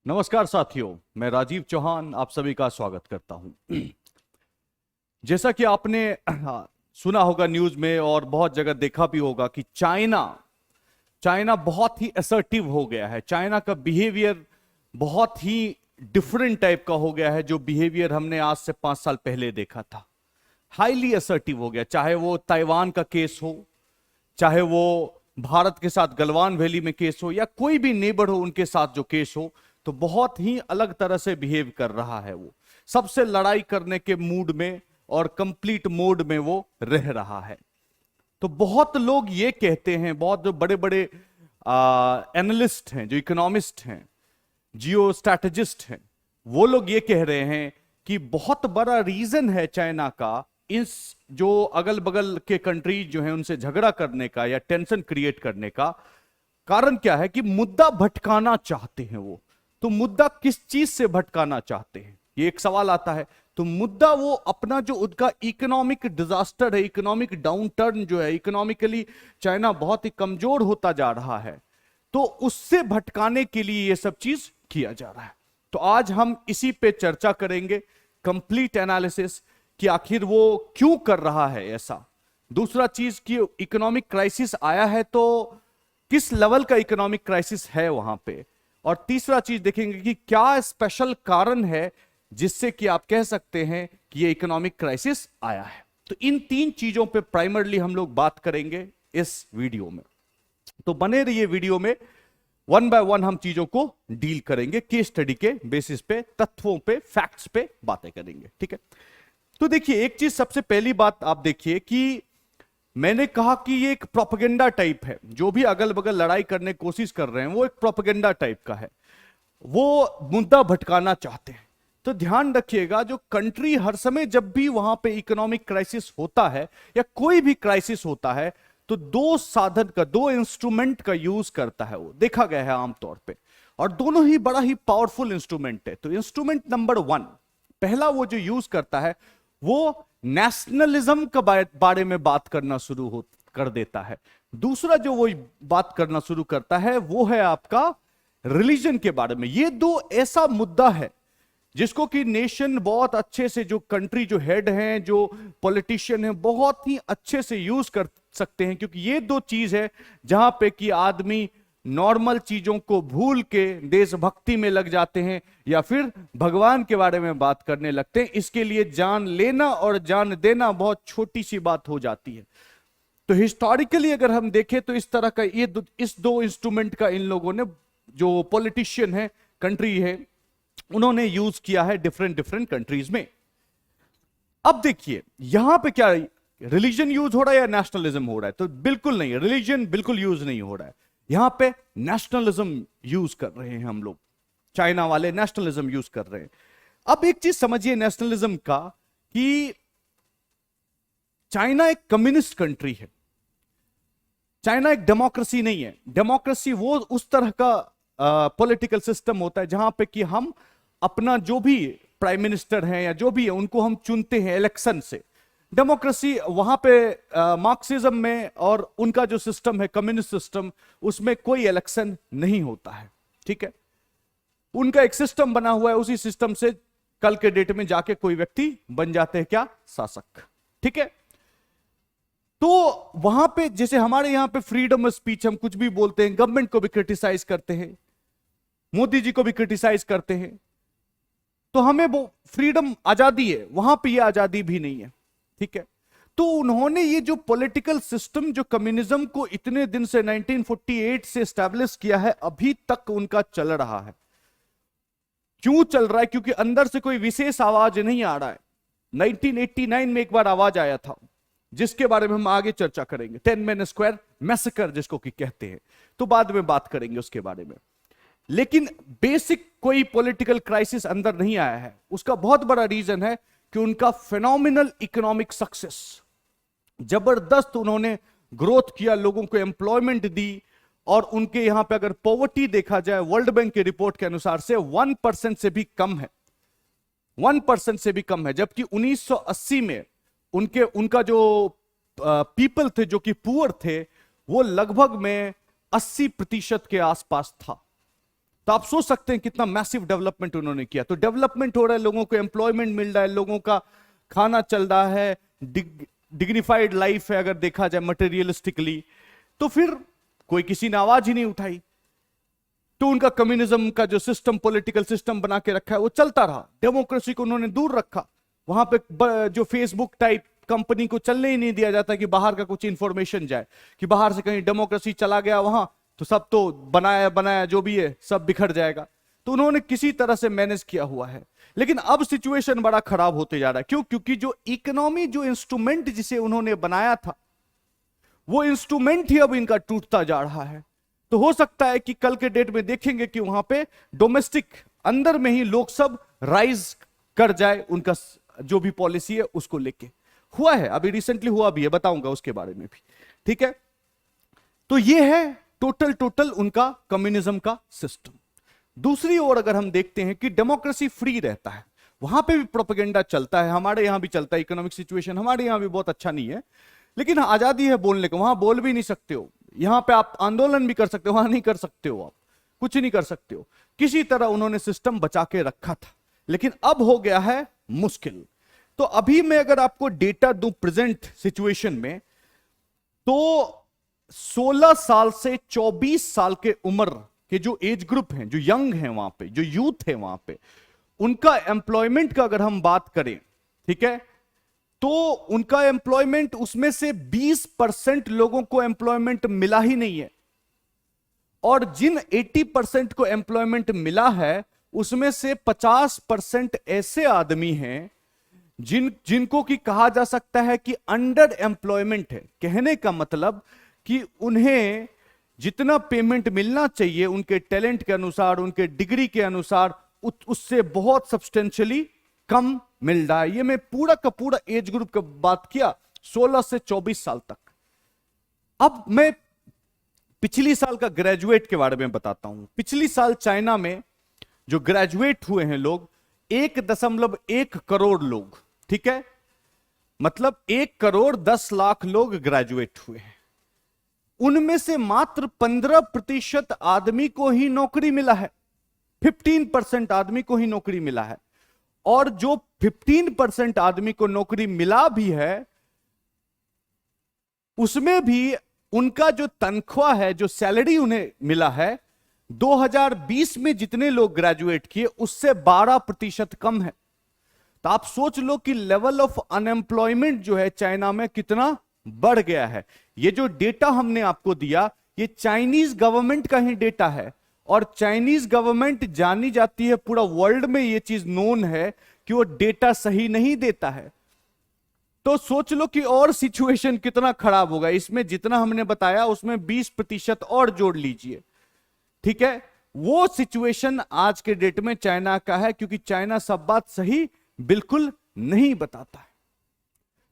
नमस्कार साथियों, मैं राजीव चौहान आप सभी का स्वागत करता हूं। जैसा कि आपने सुना होगा न्यूज में और बहुत जगह देखा भी होगा कि चाइना चाइना बहुत ही असर्टिव हो गया है। चाइना का बिहेवियर बहुत ही डिफरेंट टाइप का हो गया है। जो बिहेवियर हमने आज से 5 साल पहले देखा था, हाईली असर्टिव हो गया। चाहे वो ताइवान का केस हो, चाहे वो भारत के साथ गलवान वैली में केस हो, या कोई भी नेबर हो उनके साथ जो केस हो, तो बहुत ही अलग तरह से बिहेव कर रहा है। वो सबसे लड़ाई करने के मूड में और कंप्लीट मोड में वो रह रहा है। तो बहुत लोग ये कहते हैं, बहुत जो बड़े बड़े एनालिस्ट हैं, जो इकोनॉमिस्ट हैं, जियो स्ट्रैटेजिस्ट हैं, वो लोग ये कह रहे हैं कि बहुत बड़ा रीजन है चाइना का इस जो अगल बगल के कंट्रीज जो हैं उनसे झगड़ा करने का या टेंशन क्रिएट करने का कारण क्या है कि मुद्दा भटकाना चाहते हैं वो। तो मुद्दा किस चीज से भटकाना चाहते हैं, ये एक सवाल आता है। तो मुद्दा वो अपना जो उनका इकोनॉमिक डिजास्टर है, इकोनॉमिक डाउन टर्न जो है, इकोनॉमिकली चाइना बहुत ही कमजोर होता जा रहा है, तो उससे भटकाने के लिए ये सब चीज किया जा रहा है। तो आज हम इसी पे चर्चा करेंगे, कंप्लीट एनालिसिस कि आखिर वो क्यों कर रहा है ऐसा। दूसरा चीज कि इकोनॉमिक क्राइसिस आया है तो किस लेवल का इकोनॉमिक क्राइसिस है वहां पे। और तीसरा चीज देखेंगे कि क्या स्पेशल कारण है जिससे कि आप कह सकते हैं कि ये इकोनॉमिक क्राइसिस आया है। तो इन 3 चीजों पे प्राइमरली हम लोग बात करेंगे इस वीडियो में। तो बने रहिए वीडियो में, 1 बाय 1 हम चीजों को डील करेंगे, केस स्टडी के बेसिस पे, तथ्यों पे, फैक्ट्स पे बातें करेंगे। ठीक है, तो देखिए एक चीज, सबसे पहली बात आप देखिए कि मैंने कहा कि ये एक प्रोपेगेंडा टाइप है। जो भी अगल बगल लड़ाई करने की कोशिश कर रहे हैं वो एक प्रोपेगेंडा टाइप का है, वो मुद्दा भटकाना चाहते हैं। तो ध्यान रखिएगा, जो कंट्री हर समय जब भी वहां पे इकोनॉमिक क्राइसिस होता है या कोई भी क्राइसिस होता है, तो 2 साधन का, 2 इंस्ट्रूमेंट का यूज करता है, वो देखा गया है आमतौर पे, और दोनों ही बड़ा ही पावरफुल इंस्ट्रूमेंट है। तो इंस्ट्रूमेंट नंबर 1, पहला वो जो यूज करता है वो नेशनलिज्म के बारे में बात करना शुरू कर देता है। दूसरा जो वो बात करना शुरू करता है वो है आपका रिलीजन के बारे में। ये 2 ऐसा मुद्दा है जिसको कि नेशन बहुत अच्छे से, जो कंट्री जो हेड हैं, जो पॉलिटिशियन हैं, बहुत ही अच्छे से यूज कर सकते हैं, क्योंकि ये 2 चीज है जहां पे कि आदमी नॉर्मल चीजों को भूल के देशभक्ति में लग जाते हैं या फिर भगवान के बारे में बात करने लगते हैं। इसके लिए जान लेना और जान देना बहुत छोटी सी बात हो जाती है। तो हिस्टोरिकली अगर हम देखें तो इस तरह का इस 2 इंस्ट्रूमेंट का इन लोगों ने, जो पॉलिटिशियन है, कंट्री है, उन्होंने यूज किया है डिफरेंट डिफरेंट कंट्रीज में। अब देखिए यहां पे क्या रिलीजन यूज हो रहा है या नेशनलिज्म हो रहा है? तो बिल्कुल नहीं, रिलीजन बिल्कुल यूज नहीं हो रहा है। यहां पे नेशनलिज्म यूज कर रहे हैं हम लोग, चाइना वाले नेशनलिज्म यूज कर रहे हैं। अब एक चीज समझिए नेशनलिज्म का, कि चाइना एक कम्युनिस्ट कंट्री है, चाइना एक डेमोक्रेसी नहीं है। डेमोक्रेसी वो उस तरह का पॉलिटिकल सिस्टम होता है जहां पे कि हम अपना जो भी प्राइम मिनिस्टर हैं या जो भी है उनको हम चुनते हैं इलेक्शन से। डेमोक्रेसी वहां पे मार्क्सिज्म में और उनका जो सिस्टम है कम्युनिस्ट सिस्टम, उसमें कोई इलेक्शन नहीं होता है। ठीक है, उनका एक सिस्टम बना हुआ है, उसी सिस्टम से कल के डेट में जाके कोई व्यक्ति बन जाते हैं क्या, शासक। ठीक है, तो वहां पे जैसे हमारे यहां पे फ्रीडम ऑफ स्पीच, हम कुछ भी बोलते हैं, गवर्नमेंट को भी क्रिटिसाइज करते हैं, मोदी जी को भी क्रिटिसाइज करते हैं, तो हमें वो फ्रीडम, आजादी है, वहां पे ये आजादी भी नहीं है। ठीक है, तो उन्होंने ये जो पॉलिटिकल सिस्टम जो कम्युनिज्म को इतने दिन से 1948 से एस्टैब्लिश किया है, अभी तक उनका चल रहा है। क्यों चल रहा है? क्योंकि अंदर से कोई विशेष आवाज नहीं आ रहा है। 1989 में एक बार आवाज आया था, जिसके बारे में हम आगे चर्चा करेंगे, 10 मैन स्क्वायर मैसेकर जिसको कि कहते हैं, तो बाद में बात करेंगे उसके बारे में। लेकिन बेसिक कोई पॉलिटिकल क्राइसिस अंदर नहीं आया है। उसका बहुत बड़ा रीजन है कि उनका फेनोमिनल इकोनॉमिक सक्सेस, जबरदस्त उन्होंने ग्रोथ किया, लोगों को एम्प्लॉयमेंट दी, और उनके यहां पे अगर पॉवर्टी देखा जाए वर्ल्ड बैंक की रिपोर्ट के अनुसार से 1% से भी कम है, 1% से भी कम है। जबकि 1980 में उनका जो पीपल थे जो कि पुअर थे, वो लगभग में 80% के आसपास था। तो आप सोच सकते हैं कितना मैसिव डेवलपमेंट उन्होंने किया। तो डेवलपमेंट हो रहा है, लोगों को एम्प्लॉयमेंट मिल रहा है, लोगों का खाना चल रहा है, डिग्निफाइड लाइफ है अगर देखा जाए मटेरियलिस्टिकली। तो फिर कोई किसी ने आवाज ही नहीं उठाई। तो उनका कम्युनिज्म का जो सिस्टम, पॉलिटिकल सिस्टम बना के रखा है वो चलता रहा, डेमोक्रेसी को उन्होंने दूर रखा। वहां पे जो फेसबुक टाइप कंपनी को चलने ही नहीं दिया जाता कि बाहर का कुछ इंफॉर्मेशन जाए, कि बाहर से कहीं डेमोक्रेसी चला गया वहां तो सब तो बनाया बनाया जो भी है सब बिखर जाएगा। तो उन्होंने किसी तरह से मैनेज किया हुआ है। लेकिन अब सिचुएशन बड़ा खराब होते जा रहा है। क्यों? क्योंकि जो इकोनॉमी, जो इंस्ट्रूमेंट जिसे उन्होंने बनाया था, वो इंस्ट्रूमेंट ही अब इनका टूटता जा रहा है। तो हो सकता है कि कल के डेट में देखेंगे कि वहां पे डोमेस्टिक अंदर में ही लोग सब राइज कर जाए, उनका जो भी पॉलिसी है उसको लेके। हुआ है, अभी रिसेंटली हुआ भी है, बताऊंगा उसके बारे में भी। ठीक है, तो ये है टोटल उनका कम्युनिज्म का सिस्टम। दूसरी ओर अगर हम देखते हैं कि डेमोक्रेसी फ्री रहता है, वहां पे भी प्रोपेगेंडा चलता है, हमारे यहां भी चलता है। इकोनॉमिक सिचुएशन हमारे यहां भी बहुत अच्छा नहीं है, लेकिन आजादी है बोलने का, वहां बोल भी नहीं सकते हो। यहां पे आप आंदोलन भी कर सकते हो, वहां नहीं कर सकते हो, आप कुछ नहीं कर सकते हो। किसी तरह उन्होंने सिस्टम बचा के रखा था, लेकिन अब हो गया है मुश्किल। तो अभी मैं अगर आपको डेटा दूं प्रेजेंट सिचुएशन में, तो 16 साल से 24 साल के उम्र के जो एज ग्रुप हैं, जो यंग हैं वहां पे, जो यूथ है वहां पे, उनका एम्प्लॉयमेंट का अगर हम बात करें, ठीक है, तो उनका एम्प्लॉयमेंट, उसमें से 20% लोगों को एम्प्लॉयमेंट मिला ही नहीं है। और जिन 80% को एम्प्लॉयमेंट मिला है, उसमें से 50% ऐसे आदमी हैं जिनको कि कहा जा सकता है कि अंडर एम्प्लॉयमेंट है। कहने का मतलब कि उन्हें जितना पेमेंट मिलना चाहिए उनके टैलेंट के अनुसार, उनके डिग्री के अनुसार, उससे बहुत सब्सटेंशियली कम मिल रहा है। ये मैं पूरा का पूरा एज ग्रुप का बात किया, 16 से 24 साल तक। अब मैं पिछली साल का ग्रेजुएट के बारे में बताता हूं। पिछली साल चाइना में जो ग्रेजुएट हुए हैं लोग, 1.1 करोड़ लोग, ठीक है, मतलब 1 करोड़ 10 लाख लोग ग्रेजुएट हुए हैं। उनमें से मात्र 15% आदमी को ही नौकरी मिला है, 15% आदमी को ही नौकरी मिला है। और जो 15% आदमी को नौकरी मिला भी है, उसमें भी उनका जो तनख्वाह है, जो सैलरी उन्हें मिला है, 2020 में जितने लोग ग्रेजुएट किए उससे 12% कम है। तो आप सोच लो कि लेवल ऑफ अनएम्प्लॉयमेंट जो है चाइना में कितना बढ़ गया है। ये जो डेटा हमने आपको दिया, ये चाइनीज गवर्नमेंट का ही डेटा है, और चाइनीज गवर्नमेंट जानी जाती है, पूरा वर्ल्ड में ये चीज नोन है कि वो डेटा सही नहीं देता है। तो सोच लो कि और सिचुएशन कितना खराब होगा। इसमें जितना हमने बताया उसमें 20% और जोड़ लीजिए, ठीक है। वो सिचुएशन आज के डेट में चाइना का है, क्योंकि चाइना सब बात सही बिल्कुल नहीं बताता है।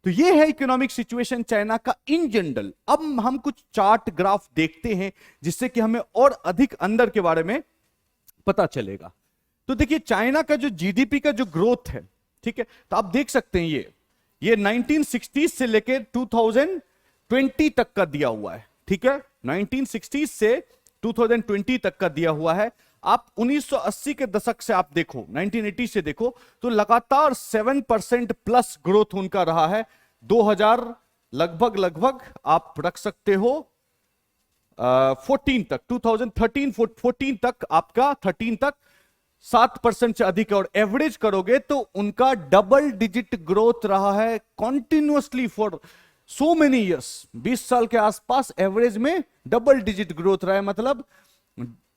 तो ये है इकोनॉमिक सिचुएशन चाइना का इन जनरल। अब हम कुछ चार्ट ग्राफ देखते हैं जिससे कि हमें और अधिक अंदर के बारे में पता चलेगा। तो देखिए चाइना का जो जीडीपी का जो ग्रोथ है, ठीक है, तो आप देख सकते हैं ये 1960 से लेकर 2020 तक का दिया हुआ है, ठीक है, 1960 से 2020 तक का दिया हुआ है। आप 1980 के दशक से आप देखो, 1980 से देखो, तो लगातार 7% प्लस ग्रोथ उनका रहा है। 2000 लगभग आप रख सकते हो 14 तक, 2013 14 तक, आपका 13 तक 7% से अधिक, और एवरेज करोगे तो उनका डबल डिजिट ग्रोथ रहा है continuously for so many years. 20 साल के आसपास एवरेज में डबल डिजिट ग्रोथ रहा है, मतलब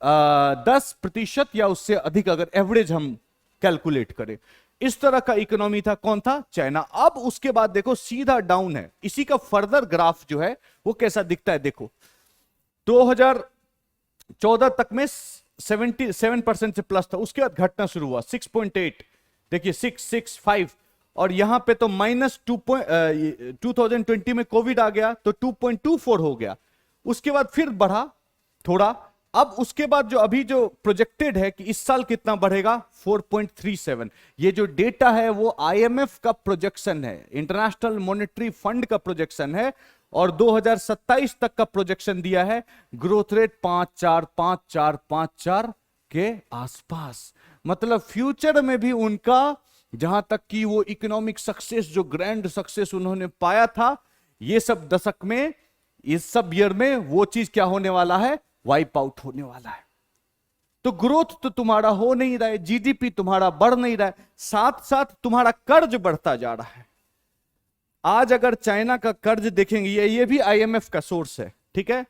10% या उससे अधिक अगर एवरेज हम कैलकुलेट करें। इस तरह का इकोनॉमी था, कौन था? चाइना। अब उसके बाद देखो सीधा डाउन है। इसी का फर्दर ग्राफ जो है वो कैसा दिखता है देखो, 2014 तक में 77% से प्लस था, उसके बाद घटना शुरू हुआ 6.8, देखिए 6.65, और यहां पे तो -2020 में कोविड आ गया तो 2.24 हो गया। उसके बाद फिर बढ़ा थोड़ा। अब उसके बाद जो अभी जो प्रोजेक्टेड है कि इस साल कितना बढ़ेगा, 4.37। ये जो डेटा है वो आईएमएफ का प्रोजेक्शन है, इंटरनेशनल मॉनेटरी फंड का प्रोजेक्शन है, और 2027 तक का प्रोजेक्शन दिया है। ग्रोथ रेट 5.4 5.4 5.4 के आसपास। मतलब फ्यूचर में भी उनका, जहां तक कि वो इकोनॉमिक सक्सेस, जो ग्रैंड सक्सेस उन्होंने पाया था, ये सब दशक में, इस सब ईयर में वो चीज क्या होने वाला है, वाइप आउट होने वाला है। तो ग्रोथ तो तुम्हारा हो नहीं रहा है, जीडीपी तुम्हारा बढ़ नहीं रहा है, साथ साथ तुम्हारा कर्ज बढ़ता जा रहा है। आज अगर चाइना का कर्ज देखेंगे, ये भी आईएमएफ का सोर्स है, ठीक है,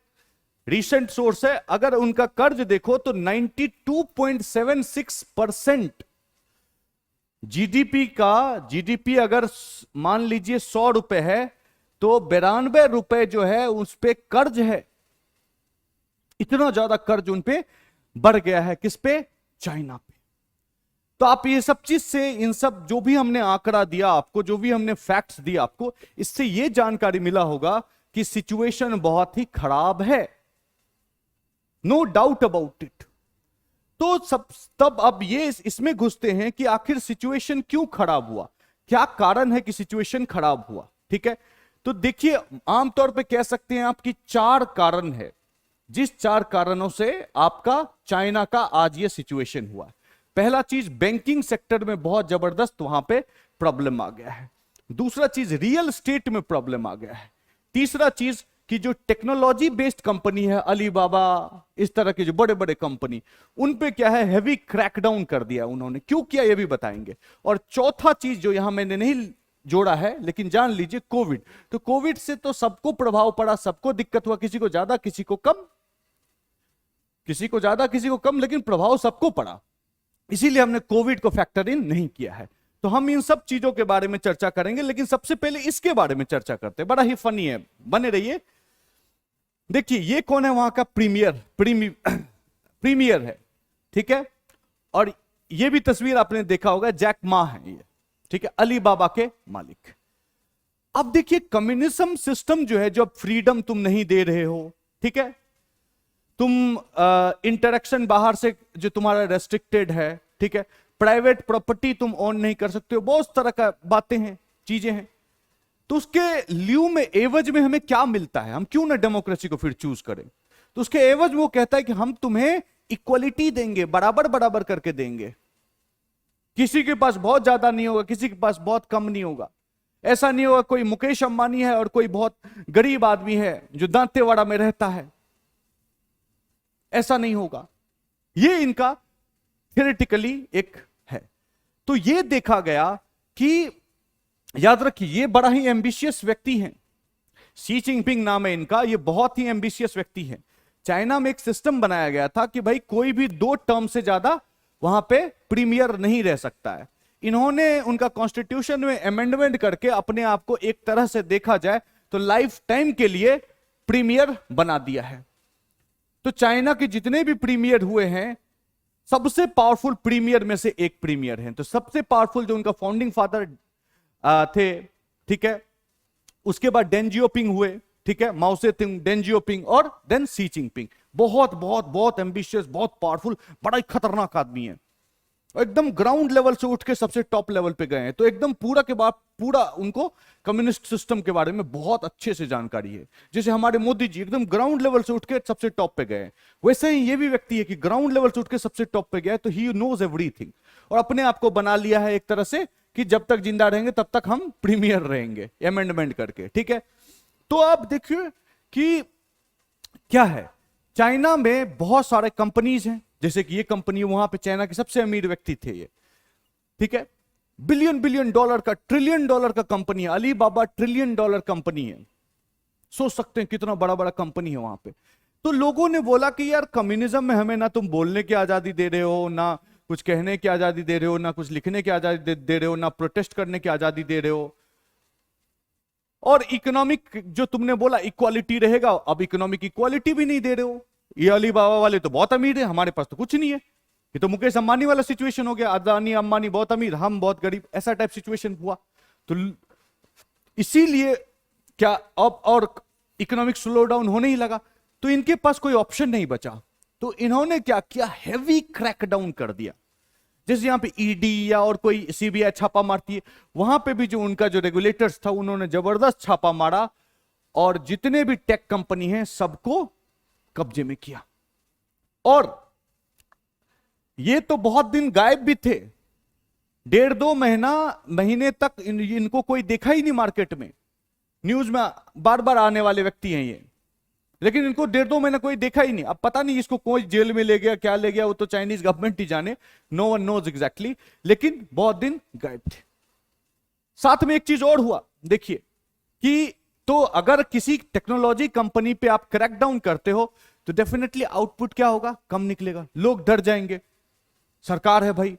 रीसेंट सोर्स है, अगर उनका कर्ज देखो तो 92.76% जीडीपी अगर मान लीजिए 100 रुपए है, तो 92 रुपए जो है उस पे कर्ज है। इतना ज्यादा कर्ज उन पे बढ़ गया है, किस पे, चाइना पे। तो आप ये सब चीज से, इन सब जो भी हमने आंकड़ा दिया आपको, जो भी हमने फैक्ट्स दिया आपको, इससे ये जानकारी मिला होगा कि सिचुएशन बहुत ही खराब है, नो डाउट अबाउट इट। तो सब तब अब ये इसमें घुसते हैं कि आखिर सिचुएशन क्यों खराब हुआ, क्या कारण है कि सिचुएशन खराब हुआ, ठीक है। तो देखिए, आमतौर पे कह सकते हैं आपकी 4 कारण है, जिस 4 कारणों से आपका चाइना का आज ये सिचुएशन हुआ। पहला चीज, बैंकिंग सेक्टर में बहुत जबरदस्त वहां पे प्रॉब्लम आ गया है। दूसरा चीज, रियल एस्टेट में प्रॉब्लम आ गया है। तीसरा चीज कि जो टेक्नोलॉजी बेस्ड कंपनी है, अलीबाबा, इस तरह के जो बड़े बड़े कंपनी, उन पे क्या है, हैवी क्रैकडाउन कर दिया उन्होंने। क्यों किया ये भी बताएंगे। और चौथा चीज जो यहां मैंने नहीं जोड़ा है, लेकिन जान लीजिए, कोविड। तो कोविड से तो सबको प्रभाव पड़ा, सबको दिक्कत हुआ, किसी को ज्यादा किसी को कम, किसी को ज्यादा किसी को कम, लेकिन प्रभाव सबको पड़ा। इसीलिए हमने कोविड को फैक्टर इन नहीं किया है। तो हम इन सब चीजों के बारे में चर्चा करेंगे, लेकिन सबसे पहले इसके बारे में चर्चा करते हैं। बड़ा ही फनी है, बने रहिए। देखिए, ये कौन है, वहां का प्रीमियर है, ठीक है। और ये भी तस्वीर आपने देखा होगा, जैक मा है ये, ठीक है, अलीबाबा के मालिक। अब देखिए, कम्युनिज्म सिस्टम जो है, जो फ्रीडम तुम नहीं दे रहे हो, ठीक है, तुम इंटरेक्शन बाहर से जो तुम्हारा रेस्ट्रिक्टेड है, ठीक है, प्राइवेट प्रॉपर्टी तुम ओन नहीं कर सकते हो, बहुत तरह का बातें हैं, चीजें हैं। तो उसके लियू में, एवज में हमें क्या मिलता है, हम क्यों ना डेमोक्रेसी को फिर चूज करें। तो उसके एवज वो कहता है कि हम तुम्हें इक्वलिटी देंगे, बराबर बराबर करके देंगे। किसी के पास बहुत ज्यादा नहीं होगा, किसी के पास बहुत कम नहीं होगा। ऐसा नहीं होगा कोई मुकेश अंबानी है और कोई बहुत गरीब आदमी है जो दांतेवाड़ा में रहता है, ऐसा नहीं होगा। ये इनका थियोरेटिकली एक है। तो ये देखा गया कि, याद रखिए, ये बड़ा ही एम्बिशियस व्यक्ति हैं, शी जिनपिंग नाम है इनका, ये बहुत ही एम्बिशियस व्यक्ति हैं। चाइना में एक सिस्टम बनाया गया था कि भाई कोई भी 2 टर्म से ज्यादा वहां पे प्रीमियर नहीं रह सकता है। इन्होंने उनका कॉन्स्टिट्यूशन में अमेंडमेंट करके अपने आप को एक तरह से देखा जाए तो लाइफ टाइम के लिए प्रीमियर बना दिया है। तो चाइना के जितने भी प्रीमियर हुए हैं, सबसे पावरफुल प्रीमियर में से एक प्रीमियर है। तो सबसे पावरफुल जो उनका फाउंडिंग फादर थे, ठीक है, उसके बाद डेन जियोपिंग हुए, ठीक है, माओ से तुंग, डेन जियोपिंग और देन शी जिनपिंग। बहुत बहुत बहुत एम्बिशियस, बहुत पावरफुल, बड़ा ही खतरनाक आदमी है। एकदम ग्राउंड लेवल से उठ के सबसे टॉप लेवल पे गए हैं। तो एकदम पूरा के बाद पूरा उनको कम्युनिस्ट सिस्टम के बारे में बहुत अच्छे से जानकारी है। जैसे हमारे मोदी जी एकदम ग्राउंड लेवल से उठ के सबसे टॉप पे गए, वैसे ही ये भी व्यक्ति है कि ग्राउंड लेवल से उठ के सबसे टॉप पे गया है। तो ही नोज एवरीथिंग, और अपने आप को बना लिया है एक तरह से कि जब तक जिंदा रहेंगे तब तक हम प्रीमियर रहेंगे, अमेंडमेंट करके, ठीक है। तो आप देखिए कि क्या है, चाइना में बहुत सारे कंपनीज हैं, जैसे कि ये कंपनी, वहां पे चाइना के सबसे अमीर व्यक्ति थे ये, ठीक है, बिलियन बिलियन डॉलर का, ट्रिलियन डॉलर का कंपनी है। अलीबाबा ट्रिलियन डॉलर कंपनी है, सोच सकते हैं कितना बड़ा बड़ा कंपनी है वहां पे। तो लोगों ने बोला कि यार, कम्युनिज्म में हमें ना तुम बोलने की आजादी दे रहे हो, ना कुछ कहने की आजादी दे रहे हो, ना कुछ लिखने की आजादी दे रहे हो, ना प्रोटेस्ट करने की आजादी दे रहे हो, और इकोनॉमिक जो तुमने बोला इक्वालिटी रहेगा, अब इकोनॉमिक इक्वालिटी भी नहीं दे रहे हो। ये अलीबाबा वाले तो बहुत अमीर है, हमारे पास तो कुछ नहीं है। ये तो मुकेश अंबानी वाला सिचुएशन हो गया, अदानी अंबानी बहुत अमीर, हम बहुत गरीब, ऐसा टाइप सिचुएशन हुआ। तो इसीलिए क्या, अब और इकोनॉमिक स्लो डाउन होने ही लगा, तो इनके पास कोई ऑप्शन नहीं बचा। तो इन्होंने क्या किया, हैवी क्रैकडाउन कर दिया। जैसे यहां पे ईडी या और कोई सीबीआई छापा मारती है, वहां पे भी जो उनका जो रेगुलेटर्स था, उन्होंने जबरदस्त छापा मारा और जितने भी टेक कंपनी हैं सबको कब्जे में किया। और ये तो बहुत दिन गायब भी थे, 1.5-2 महीने तक इनको कोई देखा ही नहीं मार्केट में, न्यूज में बार बार आने वाले व्यक्ति हैं ये, लेकिन इनको 1.5-2 महीना कोई देखा ही नहीं। अब पता नहीं इसको कोई जेल में ले गया, क्या ले गया, वो तो चाइनीज गवर्नमेंट ही जाने, नो वन नोज एग्जैक्टली, लेकिन बहुत दिन गायब थे। साथ में एक चीज और हुआ, देखिए कि तो अगर किसी टेक्नोलॉजी कंपनी पे आप क्रैकडाउन करते हो तो डेफिनेटली आउटपुट क्या होगा, कम निकलेगा, लोग डर जाएंगे, सरकार है भाई,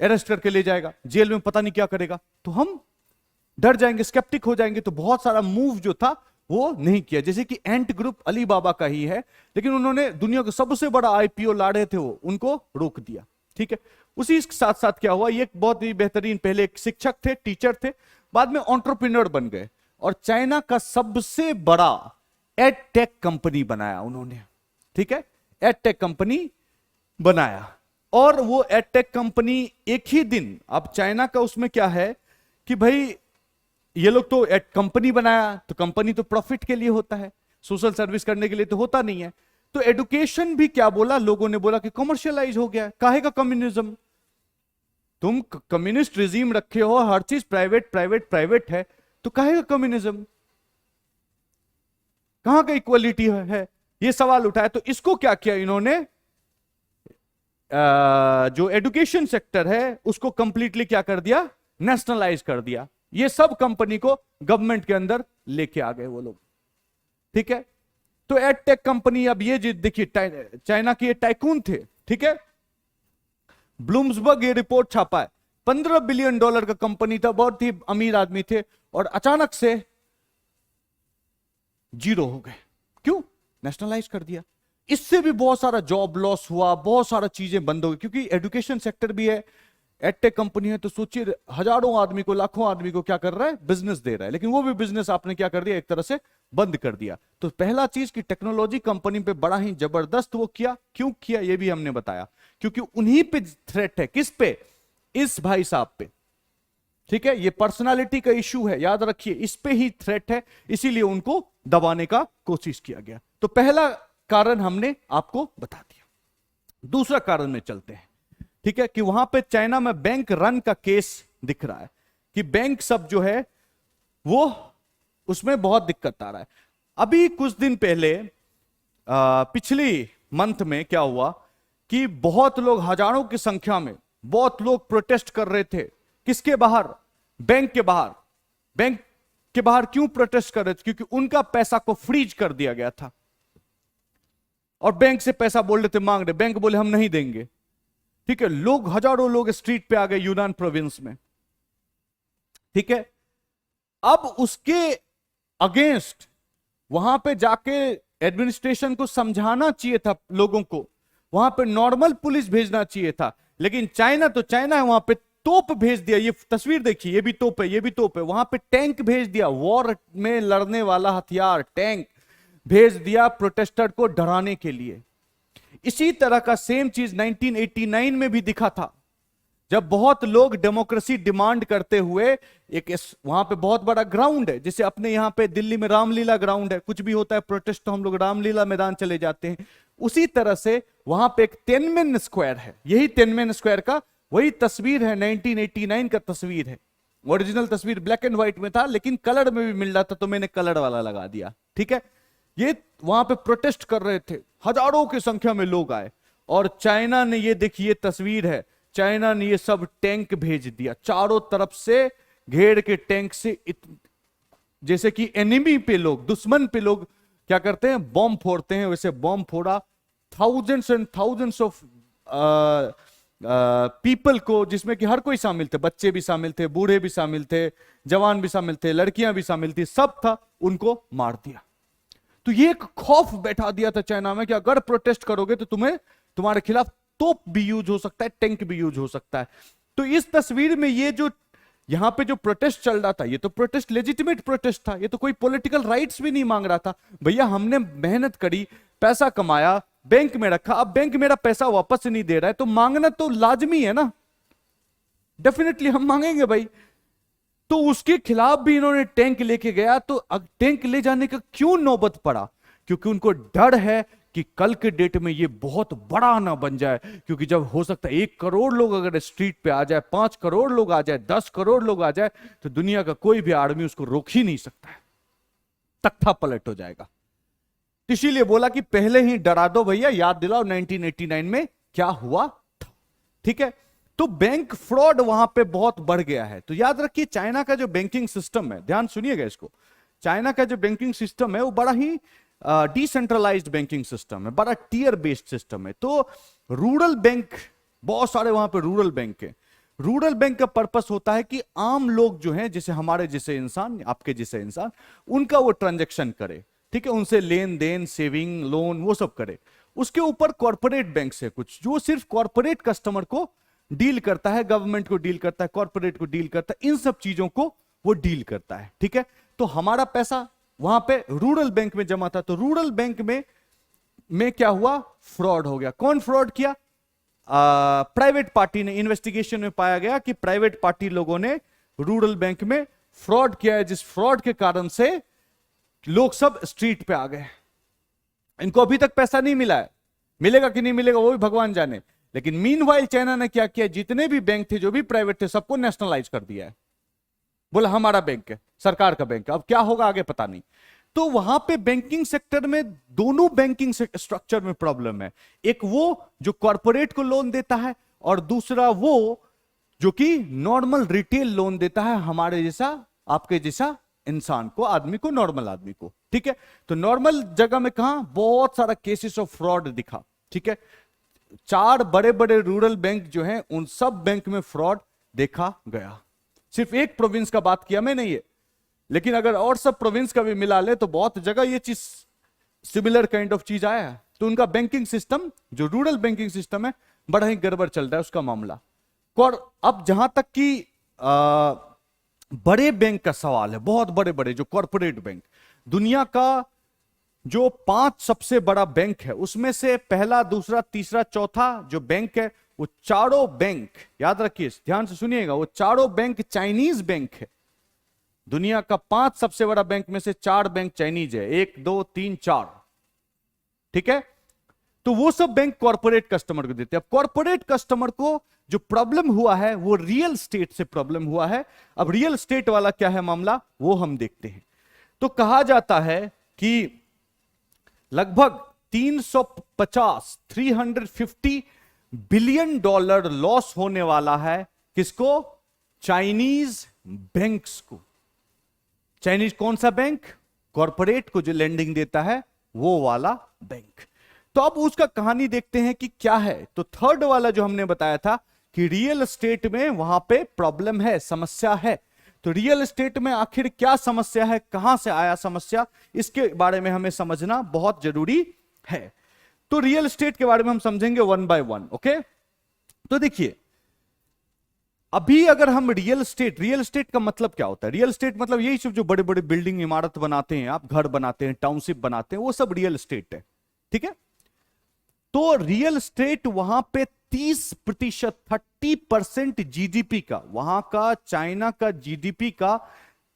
अरेस्ट करके ले जाएगा, जेल में पता नहीं क्या करेगा, तो हम डर जाएंगे, स्केप्टिक हो जाएंगे। तो बहुत सारा मूव जो था वो नहीं किया, जैसे कि एंट ग्रुप अली बाबा का ही है, लेकिन उन्होंने दुनिया का सबसे बड़ा आईपीओ ला रहे थे वो, उनको रोक दिया, ठीक है। उसी के साथ साथ क्या हुआ, ये बहुत ही बेहतरीन, पहले एक शिक्षक थे, टीचर थे, बाद में एंटरप्रेन्योर बन गए और चाइना का सबसे बड़ा एडटेक कंपनी बनाया उन्होंने, ठीक है, एडटेक कंपनी बनाया। और वो एडटेक कंपनी एक ही दिन, अब चाइना का उसमें क्या है कि भाई ये लोग तो कंपनी बनाया, तो कंपनी तो प्रॉफिट के लिए होता है, सोशल सर्विस करने के लिए तो होता नहीं है। तो एडुकेशन भी क्या बोला, लोगों ने बोला कि कमर्शियलाइज हो गया, काहे का कम्युनिज्म, तुम कम्युनिस्ट रिजीम रखे हो, हर चीज प्राइवेट प्राइवेट प्राइवेट है, तो काहे का कम्युनिज्म, कहां का इक्वलिटी है, ये सवाल उठाया। तो इसको क्या किया इन्होंने, जो एजुकेशन सेक्टर है उसको कंप्लीटली क्या कर दिया, नेशनलाइज कर दिया, ये सब कंपनी को गवर्नमेंट के अंदर लेके आ गए वो लोग, ठीक है। तो एडटेक कंपनी, अब ये देखिए चाइना के ये टाइकून थे, ठीक है, ब्लूम्सबर्ग ये रिपोर्ट छापा है, $15 बिलियन का कंपनी था, बहुत ही अमीर आदमी थे, और अचानक से जीरो हो गए, क्यों, नेशनलाइज कर दिया। इससे भी बहुत सारा जॉब लॉस हुआ, बहुत सारा चीजें बंद हो गई, क्योंकि एजुकेशन सेक्टर भी है, एडटेक कंपनी है, तो सोचिए हजारों आदमी को, लाखों आदमी को क्या कर रहा है, बिजनेस दे रहा है, लेकिन वो भी बिजनेस आपने क्या कर दिया, एक तरह से बंद कर दिया। तो पहला चीज कि टेक्नोलॉजी कंपनी पे बड़ा ही जबरदस्त वो किया, क्यों किया ये भी हमने बताया, क्योंकि उन्हीं पे थ्रेट है, किस पे, इस भाई साहब पे, ठीक है, ये पर्सनालिटी का इशू है, याद रखिए, इस पे ही थ्रेट है, इसीलिए उनको दबाने का कोशिश किया गया। तो पहला कारण हमने आपको बता दिया। दूसरा कारण में चलते हैं, ठीक है, कि वहां पे चाइना में बैंक रन का केस दिख रहा है, कि बैंक सब जो है वो उसमें बहुत दिक्कत आ रहा है। अभी कुछ दिन पहले पिछली मंथ में क्या हुआ कि बहुत लोग, हजारों की संख्या में बहुत लोग प्रोटेस्ट कर रहे थे, किसके बाहर, बैंक के बाहर। बैंक के बाहर क्यों प्रोटेस्ट कर रहे थे, क्योंकि उनका पैसा को फ्रीज कर दिया गया था, और बैंक से पैसा बोल रहे थे, मांग रहे, बैंक बोले हम नहीं देंगे, ठीक है। लोग, हजारों लोग स्ट्रीट पे आ गए यूनान प्रोविंस में, ठीक है। अब उसके अगेंस्ट वहां पे जाके एडमिनिस्ट्रेशन को समझाना चाहिए था लोगों को, वहां पे नॉर्मल पुलिस भेजना चाहिए था, लेकिन चाइना तो चाइना है, वहां पे तोप भेज दिया। ये तस्वीर देखिए, ये भी तोप है, ये भी तोप है, वहां पे टैंक भेज दिया, वॉर में लड़ने वाला हथियार टैंक भेज दिया प्रोटेस्टर को डराने के लिए। इसी तरह का सेम चीज 1989 में भी दिखा था, जब बहुत लोग डेमोक्रेसी डिमांड करते हुए, एक वहां पे बहुत बड़ा ग्राउंड है, जैसे अपने यहां पे दिल्ली में रामलीला ग्राउंड है, कुछ भी होता है प्रोटेस्ट तो हम लोग रामलीला मैदान चले जाते हैं, उसी तरह से वहां पे एक तिएननमेन स्क्वायर है, यही तिएननमेन स्क्वायर का वही तस्वीर है, 1989 का तस्वीर है। ओरिजिनल तस्वीर ब्लैक एंड व्हाइट में था, लेकिन कलर में भी मिल रहा था, तो मैंने कलर वाला लगा दिया, ठीक है। ये वहां पे प्रोटेस्ट कर रहे थे, हजारों की संख्या में लोग आए, और चाइना ने, ये देखिए तस्वीर है, चाइना ने ये सब टैंक भेज दिया, चारों तरफ से घेर के टैंक से, जैसे कि एनिमी पे लोग, दुश्मन पे लोग क्या करते हैं, बॉम्ब फोड़ते हैं, वैसे बॉम्ब फोड़ा, thousands and thousands of people को, जिसमें कि हर कोई शामिल थे, बच्चे भी शामिल थे, बूढ़े भी शामिल थे, जवान भी शामिल थे, लड़कियां भी शामिल थी, सब था, उनको मार दिया। तो ये एक खौफ बैठा दिया था चाइना में कि अगर प्रोटेस्ट करोगे तो तुम्हारे खिलाफ तोप भी यूज हो सकता है, टैंक भी यूज हो सकता है। तो इस तस्वीर में ये जो यहां पे जो प्रोटेस्ट चल रहा था, ये तो प्रोटेस्ट लेजिटिमेट प्रोटेस्ट था, ये तो कोई पॉलिटिकल राइट्स भी नहीं मांग रहा था। भैया हमने मेहनत करी, पैसा कमाया, बैंक में रखा, अब बैंक मेरा पैसा वापस नहीं दे रहा है, तो मांगना तो लाजमी है ना, डेफिनेटली हम मांगेंगे भाई। तो उसके खिलाफ भी इन्होंने टैंक लेके गया। तो टैंक ले जाने का क्यों नौबत पड़ा, क्योंकि उनको डर है कि कल के डेट में ये बहुत बड़ा ना बन जाए, क्योंकि जब हो सकता है 1 करोड़ लोग अगर स्ट्रीट पे आ जाए, 5 करोड़ लोग आ जाए, 10 करोड़ लोग आ जाए, तो दुनिया का कोई भी आदमी उसको रोक ही नहीं सकता है, तख्ता पलट हो जाएगा। इसीलिए बोला कि पहले ही डरा दो भैया, याद दिलाओ 1989 में क्या हुआ था। ठीक है, तो बैंक फ्रॉड वहां पे बहुत बढ़ गया है। तो याद रखिए चाइना का जो बैंकिंग सिस्टम है, ध्यान सुनिएगा इसको, चाइना का जो बैंकिंग सिस्टम है वो बड़ा ही डिसेंट्रलाइज्ड बैंकिंग सिस्टम है, बड़ा टीयर बेस्ड सिस्टम है। तो रूरल बैंक, बहुत सारे वहां पे रूरल बैंक है। रूरल बैंक का पर्पस होता है कि आम लोग जो हैं, जैसे हमारे जैसे इंसान, आपके जैसे इंसान, उनका वो ट्रांजैक्शन करे, ठीक है, उनसे लेन देन, सेविंग, लोन, वो सब करे। उसके ऊपर कॉर्पोरेट बैंक है कुछ, जो सिर्फ कॉर्पोरेट कस्टमर को डील करता है, गवर्नमेंट को डील करता है, कॉर्पोरेट को डील करता है, इन सब चीजों को वो डील करता है। ठीक है, तो हमारा पैसा वहां पे रूरल बैंक में जमा था, तो रूरल बैंक में क्या हुआ, फ्रॉड हो गया। कौन फ्रॉड किया? प्राइवेट पार्टी ने। इन्वेस्टिगेशन में पाया गया कि प्राइवेट पार्टी लोगों ने रूरल बैंक में फ्रॉड किया है, जिस फ्रॉड के कारण से लोग सब स्ट्रीट पे आ गए। इनको अभी तक पैसा नहीं मिला है, मिलेगा कि नहीं मिलेगा वो भी भगवान जाने। लेकिन मीनवाइल चाइना ने क्या किया, जितने भी बैंक थे, जो भी प्राइवेट थे, सबको नेशनलाइज कर दिया है। बोला हमारा बैंक है, सरकार का बैंक है, अब क्या होगा आगे पता नहीं। तो वहां पे बैंकिंग सेक्टर में दोनों बैंकिंग स्ट्रक्चर में प्रॉब्लम है। एक वो जो कॉर्पोरेट को लोन देता है, और दूसरा वो जो कि नॉर्मल रिटेल लोन देता है, हमारे जैसा, आपके जैसा इंसान को, आदमी को, नॉर्मल आदमी को। ठीक है, तो नॉर्मल जगह में कहां बहुत सारा केसेस ऑफ फ्रॉड दिखा। ठीक है, 4 बड़े बड़े रूरल बैंक जो हैं, उन सब बैंक में फ्रॉड देखा गया। सिर्फ एक प्रोविंस का बात किया मैंने ये, लेकिन अगर और सब प्रोविंस का भी मिला ले तो बहुत जगह ये चीज, सिमिलर काइंड ऑफ चीज आया है। तो उनका बैंकिंग सिस्टम, जो रूरल बैंकिंग सिस्टम है, बड़ा ही गड़बड़ चल रहा है उसका मामला। और अब जहां तक कि बड़े बैंक का सवाल है, बहुत बड़े बड़े जो कॉर्पोरेट बैंक, दुनिया का जो 5 सबसे बड़ा बैंक है, उसमें से पहला, दूसरा, तीसरा, चौथा जो बैंक है, वो चारों बैंक, याद रखिए, ध्यान से सुनिएगा, वो चारों बैंक चाइनीज बैंक है। दुनिया का 5 सबसे बड़ा बैंक में से 4 बैंक चाइनीज है, 1 2 3 4। ठीक है, तो वो सब बैंक कॉर्पोरेट कस्टमर को देते हैं। अब कॉर्पोरेट कस्टमर को जो प्रॉब्लम हुआ है वो रियल स्टेट से प्रॉब्लम हुआ है। अब रियल स्टेट वाला क्या है मामला, वो हम देखते हैं। तो कहा जाता है कि लगभग 350 बिलियन डॉलर लॉस होने वाला है। किसको? चाइनीज बैंक्स को। चाइनीज कौन सा बैंक? कॉर्पोरेट को जो लेंडिंग देता है वो वाला बैंक। तो अब उसका कहानी देखते हैं कि क्या है। तो थर्ड वाला जो हमने बताया था कि रियल एस्टेट में वहां पे प्रॉब्लम है, समस्या है। तो रियल एस्टेट में आखिर क्या समस्या है, कहां से आया समस्या, इसके बारे में हमें समझना बहुत जरूरी है। तो रियल एस्टेट के बारे में हम समझेंगे 1 बाय 1। ओके, तो देखिए, अभी अगर हम रियल एस्टेट का मतलब क्या होता है? रियल एस्टेट मतलब यही सब जो बड़े बड़े बिल्डिंग, इमारत बनाते हैं आप, घर बनाते हैं, टाउनशिप बनाते हैं, वो सब रियल एस्टेट है। ठीक है, तो रियल एस्टेट वहां पे 30%, 30% जीडीपी का, वहां का चाइना का जीडीपी का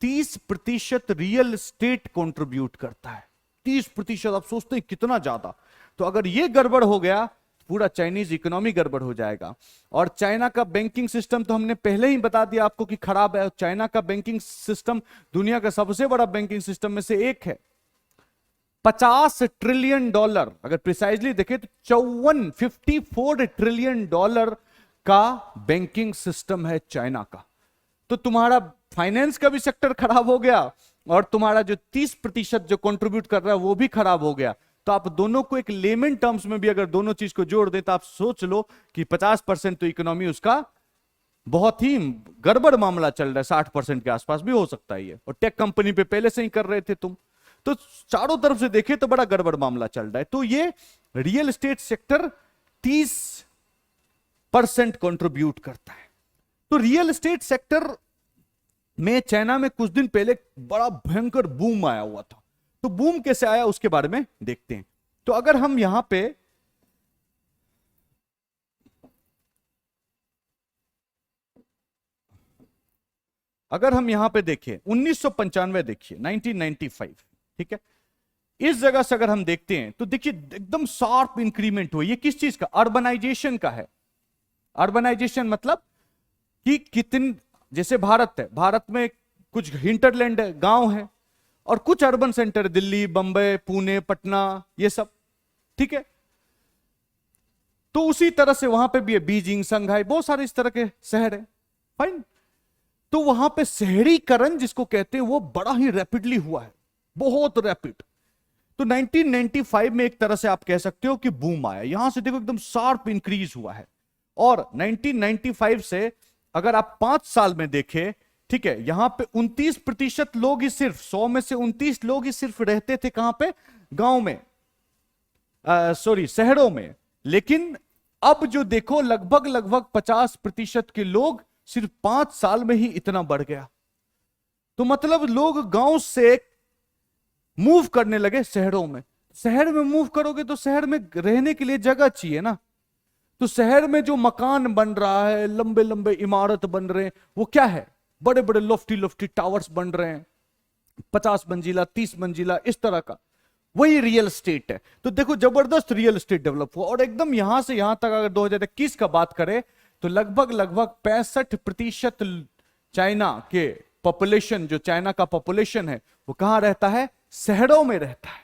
30% रियल एस्टेट कंट्रीब्यूट करता है। 30%, आप सोचते हैं कितना ज्यादा। तो अगर ये गड़बड़ हो गया, पूरा चाइनीज इकोनॉमी गड़बड़ हो जाएगा। और चाइना का बैंकिंग सिस्टम तो हमने पहले ही बता दिया आपको कि खराब है। चाइना का बैंकिंग सिस्टम दुनिया का सबसे बड़ा बैंकिंग सिस्टम में से एक है। 50 ट्रिलियन डॉलर, अगर प्रिसाइजली देखें तो 54 ट्रिलियन डॉलर का बैंकिंग सिस्टम है चाइना का। तो तुम्हारा फाइनेंस का भी सेक्टर खराब हो गया, और तुम्हारा जो 30% जो कंट्रीब्यूट कर रहा है वो भी खराब हो गया। तो आप दोनों को एक लेमन टर्म्स में भी अगर दोनों चीज को जोड़ दें तो आप सोच लो कि 50% तो इकोनॉमी उसका बहुत ही गड़बड़ मामला चल रहा है। 60% के आसपास भी हो सकता है ये, और टेक कंपनी पे पहले से ही कर रहे थे तुम। तो चारों तरफ से देखें तो बड़ा गड़बड़ मामला चल रहा है। तो ये रियल एस्टेट सेक्टर 30% कंट्रीब्यूट करता है। तो रियल एस्टेट सेक्टर में चाइना में कुछ दिन पहले बड़ा भयंकर बूम आया हुआ था। तो बूम कैसे आया उसके बारे में देखते हैं। तो अगर हम यहां पे देखें 1995, देखिए 1995, ठीक है, इस जगह से अगर हम देखते हैं तो देखिए एकदम शार्प इंक्रीमेंट हुआ। ये किस चीज का? अर्बनाइजेशन का है। अर्बनाइजेशन मतलब कि कितन, जैसे भारत है, भारत में कुछ हिंटरलैंड है, गांव है, और कुछ अर्बन सेंटर, दिल्ली, बंबई, पुणे, पटना, ये सब, ठीक है। तो उसी तरह से वहां पे भी है, बीजिंग, संघाई, बहुत सारे इस तरह के शहर है, फाइन। तो वहां पे शहरीकरण जिसको कहते हैं वो बड़ा ही रैपिडली हुआ है, बहुत रैपिड। तो 1995 में एक तरह से आप कह सकते हो कि बूम आया, यहां से देखो एकदम शार्प इंक्रीज हुआ है। और 1995 से अगर आप 5 साल में देखें, ठीक है, यहां पे 29% लोग ही, सिर्फ 100 में से 29 लोग ही सिर्फ रहते थे कहां पे? गांव में, सॉरी शहरों में। लेकिन अब जो देखो लगभग लगभग 50% के लोग सिर्फ 5 साल में ही इतना बढ़ गया। तो मतलब लोग गांव से मूव करने लगे शहरों में। शहर में मूव करोगे तो शहर में रहने के लिए जगह चाहिए ना। तो शहर में जो मकान बन रहा है, लंबे लंबे इमारत बन रहे हैं, वो क्या है? बड़े बड़े लोफ्टी लोफ्टी टावर्स बन रहे हैं, 50 मंजिला, 30 मंजिला, इस तरह का। वही रियल एस्टेट है। तो देखो जबरदस्त रियल एस्टेट डेवलप हुआ। और एकदम यहां से यहां तक अगर 2021 का बात करें तो लगभग लगभग 65% चाइना के पॉपुलेशन, जो चाइना का पॉपुलेशन है, वो कहां रहता है? शहरों में रहता है।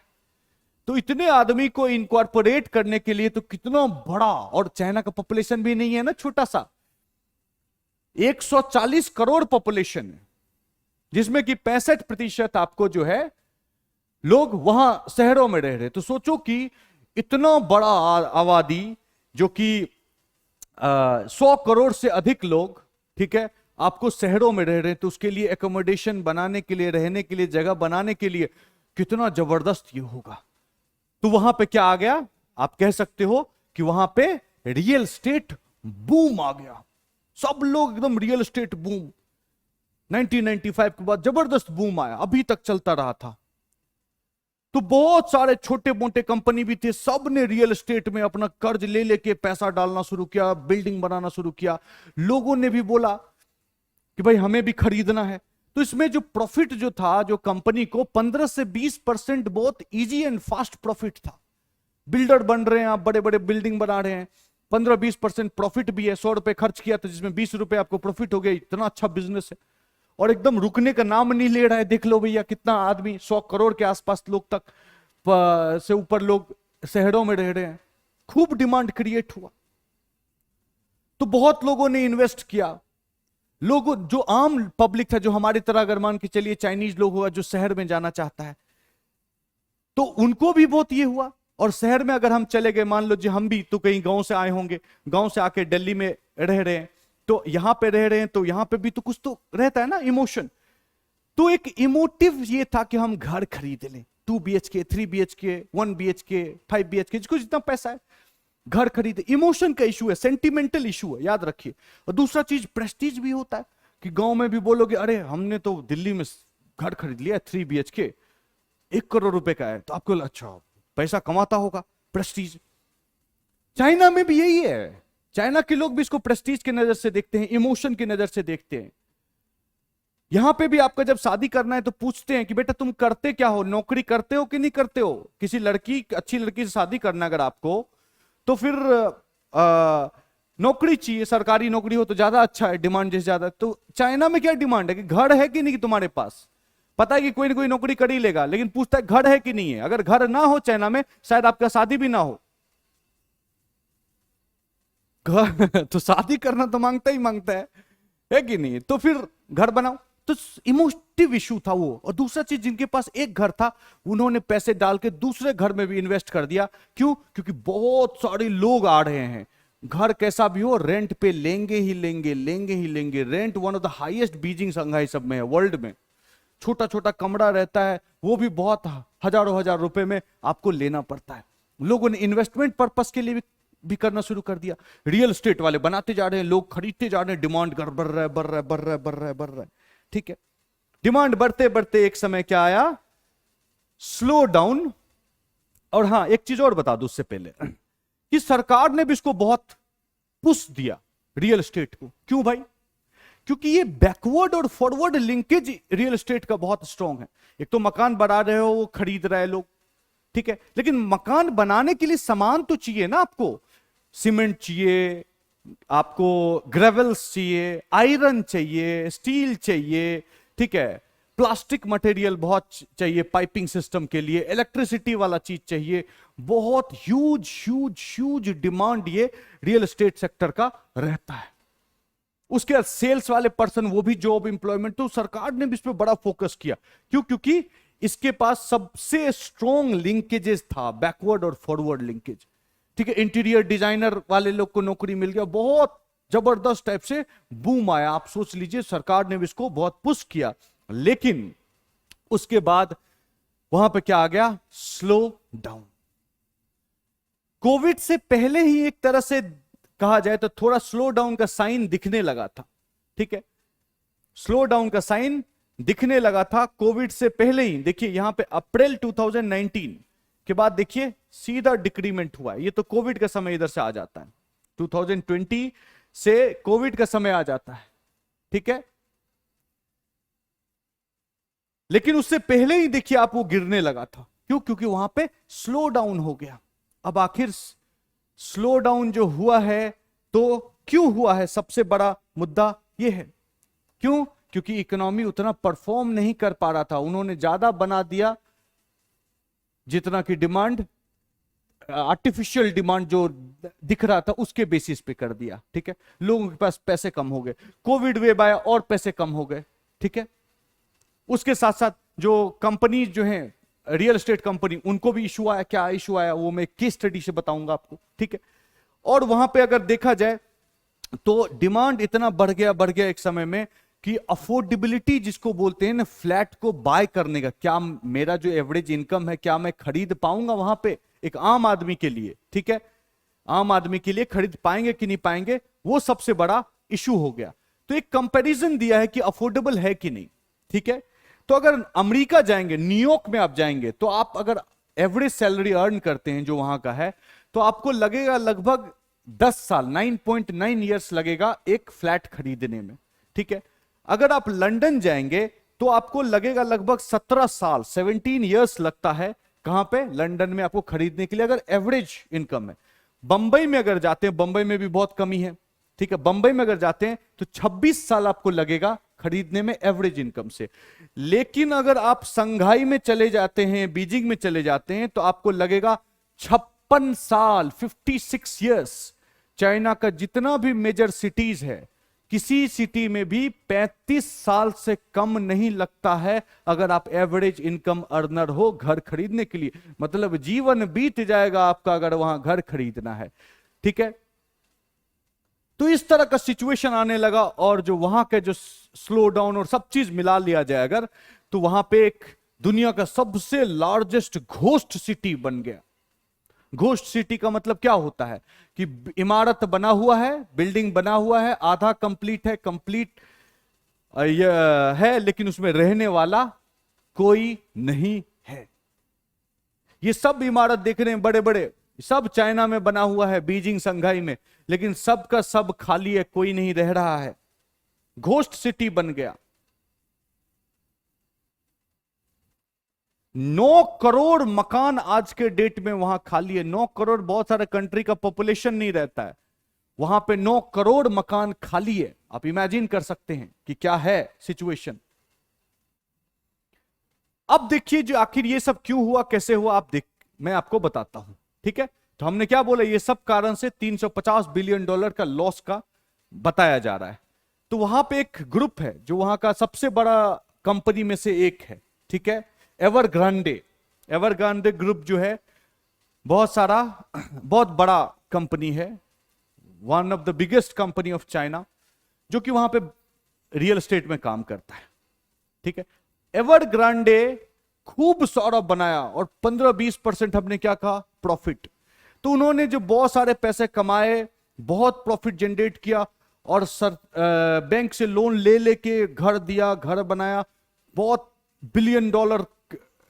तो इतने आदमी को इनकॉर्पोरेट करने के लिए तो कितना बड़ा, और चाइना का पॉपुलेशन भी नहीं है ना छोटा सा, 140 करोड़ पॉपुलेशन है, जिसमें कि 65% आपको जो है लोग वहां शहरों में रह रहे। तो सोचो कि इतना बड़ा आबादी, जो कि 100 करोड़ से अधिक लोग, ठीक है, आपको शहरों में रह रहे हैं, तो उसके लिए एकोमोडेशन बनाने के लिए, रहने के लिए जगह बनाने के लिए कितना जबरदस्त ये होगा। तो वहां पे क्या आ गया? आप कह सकते हो कि वहां पे रियल एस्टेट बूम आ गया। सब लोग एकदम रियल एस्टेट बूम। 1995 के बाद जबरदस्त बूम आया, अभी तक चलता रहा था। तो बहुत सारे छोटे मोटे कंपनी भी थे, सब ने रियल एस्टेट में अपना कर्ज ले लेके पैसा डालना शुरू किया, बिल्डिंग बनाना शुरू किया। लोगों ने भी बोला कि भाई हमें भी खरीदना है। तो इसमें जो प्रॉफिट जो था, जो कंपनी को 15 से 20% बहुत इजी एंड फास्ट प्रॉफिट था। बिल्डर बन रहे हैं आप, बड़े बड़े बिल्डिंग बना रहे हैं, 15-20% प्रॉफिट भी है। 100 रुपए खर्च किया तो जिसमें 20 रुपए आपको प्रॉफिट हो गया, इतना अच्छा बिजनेस है। और एकदम रुकने का नाम नहीं ले रहा है। देख लो भैया कितना आदमी, 100 करोड़ के आसपास लोग तक से ऊपर लोग शहरों में रह रहे हैं। खूब डिमांड क्रिएट हुआ, तो बहुत लोगों ने इन्वेस्ट किया। लोगों, जो आम पब्लिक था, जो हमारी तरह अगर मान के चलिए चाइनीज लोग हुआ, जो शहर में जाना चाहता है, तो उनको भी बहुत ये हुआ। और शहर में अगर हम चले गए, मान लो जी हम भी तो कहीं गांव से आए होंगे, गांव से आके दिल्ली में रह रहे हैं, तो यहां पे रह रहे हैं, तो यहां पे भी तो कुछ तो रहता है ना, इमोशन। तो एक इमोटिव ये था कि हम घर खरीद लें, 2 BHK, 3 BHK, 1 BHK, 5 BHK, जिसको जितना पैसा है घर खरीदे। इमोशन का इशू है, सेंटिमेंटल इशू है, याद रखिए। और दूसरा चीज प्रेस्टीज भी होता है कि गांव में भी बोलोगे अरे हमने तो दिल्ली में घर खरीद लिया 3 BHK, 1 करोड़ रुपए का है, तो आपको अच्छा पैसा कमाता होगा, प्रेस्टीज। चाइना में भी यही है। चाइना के लोग भी इसको प्रेस्टीज की नजर से देखते हैं, इमोशन की नजर से देखते हैं। यहां पे भी आपका जब शादी करना है तो पूछते हैं कि बेटा तुम करते क्या हो, नौकरी करते हो कि नहीं करते हो। किसी लड़की, अच्छी लड़की से शादी करना अगर आपको, तो फिर नौकरी चाहिए, सरकारी नौकरी हो तो ज्यादा अच्छा है, डिमांड जैसे ज्यादा। तो चाइना में क्या डिमांड है कि घर है कि नहीं तुम्हारे पास। पता है कि कोई ना कोई नौकरी कर ही लेगा, लेकिन पूछता है घर है कि नहीं है। अगर घर ना हो चाइना में, शायद आपका शादी भी ना हो। घर तो शादी करना तो मांगता ही मांगता है कि नहीं। तो फिर घर बनाओ। तो इमोटिव इशू था वो। और दूसरा चीज, जिनके पास एक घर था, उन्होंने पैसे डाल के दूसरे घर में भी इन्वेस्ट कर दिया। क्यों? क्योंकि बहुत सारे लोग आ रहे हैं। घर कैसा भी हो, रेंट पे लेंगे ही लेंगे, लेंगे ही लेंगे। Rent one of the highest Beijing Shanghai सब में है, वर्ल्ड में। छोटा छोटा कमरा रहता है, वो भी बहुत हजारों हजार रुपए में आपको लेना पड़ता है। लोगों ने इन्वेस्टमेंट पर्पस के लिए भी करना शुरू कर दिया। रियल एस्टेट वाले बनाते जा रहे हैं, लोग खरीदते जा रहे हैं, डिमांड बढ़ रहा है, बढ़ रहा है, बढ़ रहा है, बढ़ रहा है, बढ़ रहा है। ठीक है, डिमांड बढ़ते बढ़ते एक समय क्या आया, स्लो डाउन। और हां, एक चीज और बता दूं उससे पहले कि सरकार ने भी इसको बहुत पुश दिया रियल एस्टेट को। क्यों भाई? क्योंकि ये बैकवर्ड और फॉरवर्ड लिंकेज रियल एस्टेट का बहुत स्ट्रांग है। एक तो मकान बना रहे हो, वो खरीद रहे लोग, ठीक है, लेकिन मकान बनाने के लिए सामान तो चाहिए ना आपको। सीमेंट चाहिए, आपको ग्रेवल्स चाहिए, आयरन चाहिए, स्टील चाहिए, ठीक है, प्लास्टिक मटेरियल बहुत चाहिए पाइपिंग सिस्टम के लिए, इलेक्ट्रिसिटी वाला चीज चाहिए। बहुत ह्यूज ह्यूज ह्यूज डिमांड ये रियल एस्टेट सेक्टर का रहता है। उसके बाद सेल्स वाले पर्सन, वो भी जॉब एम्प्लॉयमेंट। तो सरकार ने भी इस पर बड़ा फोकस किया। क्यों? क्योंकि इसके पास सबसे स्ट्रॉन्ग लिंकेजेस था, बैकवर्ड और फॉरवर्ड लिंकेज। ठीक है, इंटीरियर डिजाइनर वाले लोग को नौकरी मिल गया, बहुत जबरदस्त टाइप से बूम आया। आप सोच लीजिए, सरकार ने भी इसको बहुत पुश किया। लेकिन उसके बाद वहां पे क्या आ गया? Slow down. कोविड से पहले ही एक तरह से कहा जाए तो थोड़ा स्लो डाउन का साइन दिखने लगा था। ठीक है, स्लो डाउन का साइन दिखने लगा था कोविड से पहले ही। देखिए यहां पे अप्रैल 2019 के बाद देखिए सीधा डिक्रीमेंट हुआ है। ये तो कोविड का समय इधर से आ जाता है, 2020 से कोविड का समय आ जाता है। ठीक है, लेकिन उससे पहले ही देखिए आप वो गिरने लगा था। क्यों? क्योंकि वहां पे स्लो डाउन हो गया। अब आखिर स्लो डाउन जो हुआ है तो क्यों हुआ है, सबसे बड़ा मुद्दा ये है। क्यों? क्योंकि इकोनॉमी उतना परफॉर्म नहीं कर पा रहा था। उन्होंने ज्यादा बना दिया जितना की डिमांड, आर्टिफिशियल डिमांड जो दिख रहा था उसके बेसिस पे कर दिया। ठीक है, लोगों के पास पैसे कम हो गए, कोविड वेव आया और पैसे कम हो गए। ठीक है, उसके साथ साथ जो कंपनी जो हैं रियल एस्टेट कंपनी, उनको भी इशू आया। क्या इशू आया वो मैं केस स्टडी से बताऊंगा आपको। ठीक है, और वहां पे अगर देखा जाए तो डिमांड इतना बढ़ गया एक समय में कि अफोर्डेबिलिटी जिसको बोलते हैं ना, फ्लैट को बाय करने का, क्या मेरा जो एवरेज इनकम है क्या मैं खरीद पाऊंगा वहां पे एक आम आदमी के लिए। ठीक है, आम आदमी के लिए खरीद पाएंगे कि नहीं पाएंगे, वो सबसे बड़ा इशू हो गया। तो एक कंपैरिजन दिया है कि अफोर्डेबल है कि नहीं। ठीक है, तो अगर अमेरिका जाएंगे, न्यूयॉर्क में आप जाएंगे, तो आप अगर एवरेज सैलरी अर्न करते हैं जो वहां का है, तो आपको लगेगा लगभग 10 साल, 9.9 ईयर्स लगेगा एक फ्लैट खरीदने में। ठीक है, अगर आप लंदन जाएंगे तो आपको लगेगा लगभग 17 साल, 17 ईयर्स लगता है। कहां पे? लंदन में आपको खरीदने के लिए, अगर एवरेज इनकम है। बंबई में अगर जाते हैं, बंबई में भी बहुत कमी है। ठीक है, बंबई में अगर जाते हैं तो 26 साल आपको लगेगा खरीदने में एवरेज इनकम से। लेकिन अगर आप संघाई में चले जाते हैं, बीजिंग में चले जाते हैं, तो आपको लगेगा 56 साल, 56 ईयर्स। चाइना का जितना भी मेजर सिटीज है, किसी सिटी में भी 35 साल से कम नहीं लगता है अगर आप एवरेज इनकम अर्नर हो घर खरीदने के लिए। मतलब जीवन बीत जाएगा आपका अगर वहां घर खरीदना है। ठीक है, तो इस तरह का सिचुएशन आने लगा। और जो वहां के जो स्लो डाउन और सब चीज मिला लिया जाए अगर, तो वहां पे एक दुनिया का सबसे लार्जेस्ट घोस्ट सिटी बन गया। घोस्ट सिटी का मतलब क्या होता है कि इमारत बना हुआ है, बिल्डिंग बना हुआ है, आधा कंप्लीट है, कंप्लीट है, लेकिन उसमें रहने वाला कोई नहीं है। ये सब इमारत देख रहे हैं बड़े बड़े, सब चाइना में बना हुआ है, बीजिंग संघाई में, लेकिन सब का सब खाली है, कोई नहीं रह रहा है। घोस्ट सिटी बन गया। 9 करोड़ मकान आज के डेट में वहां खाली है। 9 करोड़ बहुत सारे कंट्री का पॉपुलेशन नहीं रहता है, वहां पे 9 करोड़ मकान खाली है। आप इमेजिन कर सकते हैं कि क्या है सिचुएशन। अब देखिए जो आखिर ये सब क्यों हुआ, कैसे हुआ, मैं आपको बताता हूं। ठीक है, तो हमने क्या बोला, ये सब कारण से $350 बिलियन का लॉस का बताया जा रहा है। तो वहां पे एक ग्रुप है जो वहां का सबसे बड़ा कंपनी में से एक है। ठीक है, एवरग्रांडे ग्रुप जो है बहुत बड़ा कंपनी है, one of the biggest company of China, जो कि वहां पे रियल एस्टेट में काम करता है। ठीक है, एवरग्रांडे खूब सारा बनाया और 15-20% हमने क्या कहा, प्रॉफिट। तो उन्होंने जो बहुत सारे पैसे कमाए, बहुत प्रॉफिट जनरेट किया, और बैंक से लोन ले लेके घर दिया, घर बनाया, बहुत $billion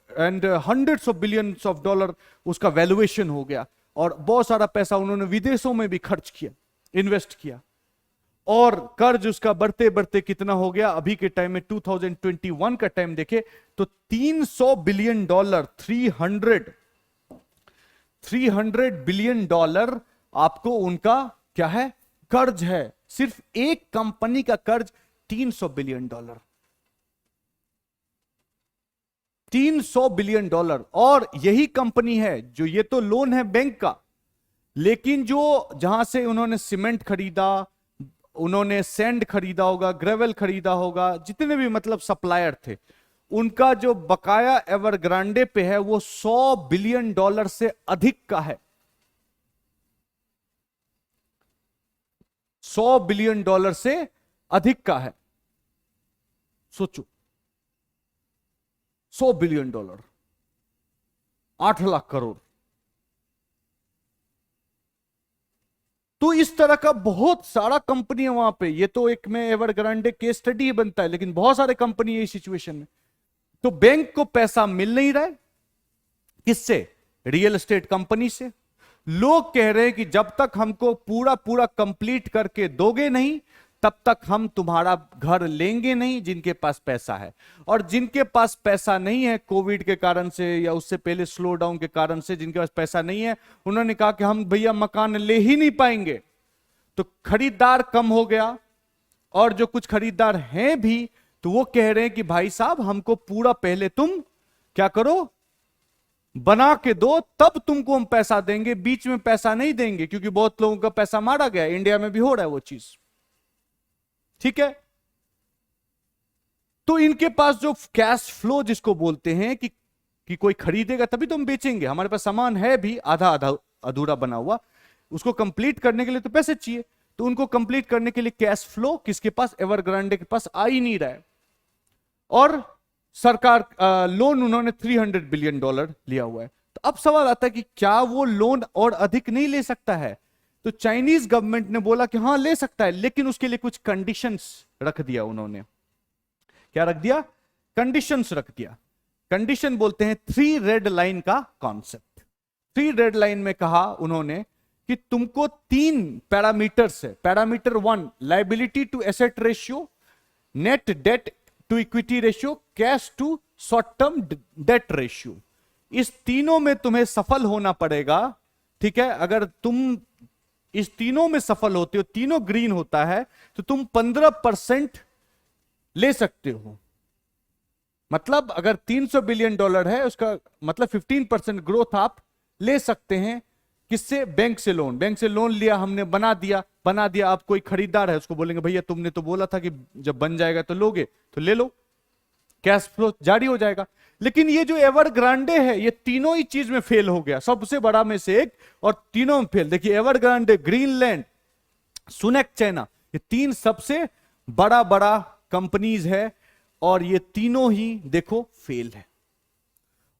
and hundreds of billions of dollar उसका वैल्यूएशन हो गया। और बहुत सारा पैसा उन्होंने विदेशों में भी खर्च किया, इन्वेस्ट किया, और कर्ज उसका बढ़ते बढ़ते कितना हो गया, अभी के टाइम में 2021 का टाइम देखे तो $300 बिलियन, 300 $300 बिलियन आपको उनका क्या है, कर्ज है। सिर्फ एक कंपनी का कर्ज $300 बिलियन, $300 बिलियन। और यही कंपनी है जो, ये तो लोन है बैंक का, लेकिन जो जहां से उन्होंने सीमेंट खरीदा, उन्होंने सैंड खरीदा होगा, ग्रेवल खरीदा होगा, जितने भी मतलब सप्लायर थे, उनका जो बकाया एवरग्रांडे पे है वो $100 बिलियन से अधिक का है। $100 बिलियन से अधिक का है। सोचो, $100 बिलियन, 8 लाख करोड़। तो इस तरह का बहुत सारा कंपनी है वहां पे। ये तो एक में एवरग्रांडे केस स्टडी ही बनता है, लेकिन बहुत सारे कंपनी है इस सिचुएशन में। तो बैंक को पैसा मिल नहीं रहा है, किससे? रियल एस्टेट कंपनी से। लोग कह रहे हैं कि जब तक हमको पूरा पूरा कंप्लीट करके दोगे नहीं, तब तक हम तुम्हारा घर लेंगे नहीं, जिनके पास पैसा है। और जिनके पास पैसा नहीं है, कोविड के कारण से या उससे पहले स्लो डाउन के कारण से, जिनके पास पैसा नहीं है, उन्होंने कहा कि हम भैया मकान ले ही नहीं पाएंगे। तो खरीदार कम हो गया। और जो कुछ खरीदार हैं भी, तो वो कह रहे हैं कि भाई साहब हमको पूरा पहले तुम क्या करो, बना के दो, तब तुमको हम पैसा देंगे, बीच में पैसा नहीं देंगे। क्योंकि बहुत लोगों का पैसा मारा गया, इंडिया में भी हो रहा है वो चीज, ठीक है। तो इनके पास जो कैश फ्लो जिसको बोलते हैं कि कोई खरीदेगा तभी तो हम बेचेंगे, हमारे पास सामान है भी आधा आधा अधूरा बना हुआ, उसको कंप्लीट करने के लिए तो पैसे चाहिए। तो उनको कंप्लीट करने के लिए कैश फ्लो किसके पास? एवरग्रांडे के पास आ ही नहीं रहा है। और सरकार लोन उन्होंने $300 बिलियन लिया हुआ है। तो अब सवाल आता है कि क्या वो लोन और अधिक नहीं ले सकता है? तो चाइनीज गवर्नमेंट ने बोला कि हां ले सकता है, लेकिन उसके लिए कुछ कंडीशंस रख दिया उन्होंने। क्या रख दिया? कंडीशंस रख दिया। कंडीशन बोलते हैं 3 रेड लाइन का कॉन्सेप्ट। 3 रेड लाइन में कहा उन्होंने कि तुमको 3 पैरामीटर्स है। Parameter 1 liability to asset ratio, net debt to equity ratio, cash to short term debt ratio. इस तीनों में तुम्हें सफल होना पड़ेगा, ठीक है। अगर तुम इस तीनों में सफल होते हो, तीनों ग्रीन होता है, तो तुम 15% ले सकते हो। मतलब अगर $300 बिलियन है, उसका मतलब 15% ग्रोथ आप ले सकते हैं। किससे? बैंक से लोन। बैंक से लोन लिया हमने, बना दिया। आप कोई खरीदार है, उसको बोलेंगे भैया तुमने तो बोला था कि जब बन जाएगा तो लोगे, तो ले लो, कैश फ्लो जारी हो जाएगा। लेकिन ये जो एवरग्रांडे है, ये तीनों ही चीज में फेल हो गया, सबसे बड़ा में से एक, और तीनों में फेल। देखिए एवरग्रांडे, ग्रीनलैंड, सुनेक चाइना, ये 3 सबसे बड़ा बड़ा कंपनीज है, और ये तीनों ही देखो फेल है।